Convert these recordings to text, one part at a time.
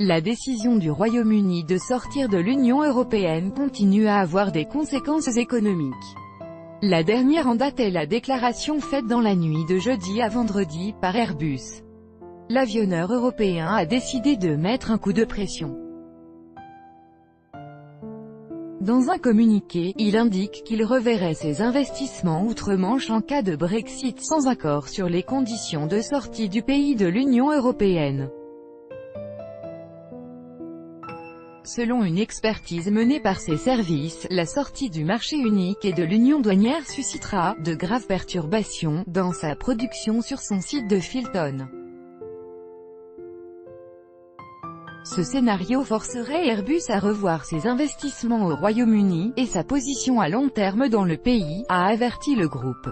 La décision du Royaume-Uni de sortir de l'Union européenne continue à avoir des conséquences économiques. La dernière en date est la déclaration faite dans la nuit de jeudi à vendredi par Airbus. L'avionneur européen a décidé de mettre un coup de pression. Dans un communiqué, il indique qu'il reverrait ses investissements outre-Manche en cas de Brexit sans accord sur les conditions de sortie du pays de l'Union européenne. Selon une expertise menée par ses services, la sortie du marché unique et de l'union douanière suscitera de graves perturbations dans sa production sur son site de Filton. Ce scénario forcerait Airbus à revoir ses investissements au Royaume-Uni, et sa position à long terme dans le pays, a averti le groupe.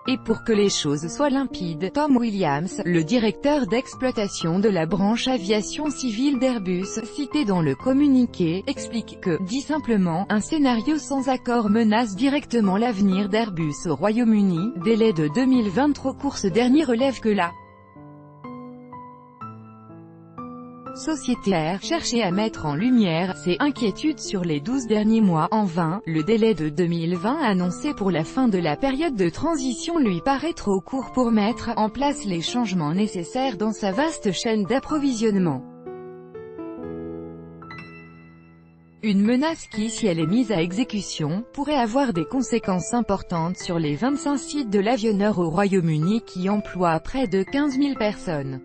Et pour que les choses soient limpides, Tom Williams, le directeur d'exploitation de la branche aviation civile d'Airbus, cité dans le communiqué, explique que, dit simplement, un scénario sans accord menace directement l'avenir d'Airbus au Royaume-Uni. Délai de 2023. Ce dernier relève que la société Air cherchait à mettre en lumière ses inquiétudes sur les 12 derniers mois. En vain, le délai de 2020 annoncé pour la fin de la période de transition lui paraît trop court pour mettre en place les changements nécessaires dans sa vaste chaîne d'approvisionnement. Une menace qui, si elle est mise à exécution, pourrait avoir des conséquences importantes sur les 25 sites de l'avionneur au Royaume-Uni qui emploient près de 15 000 personnes.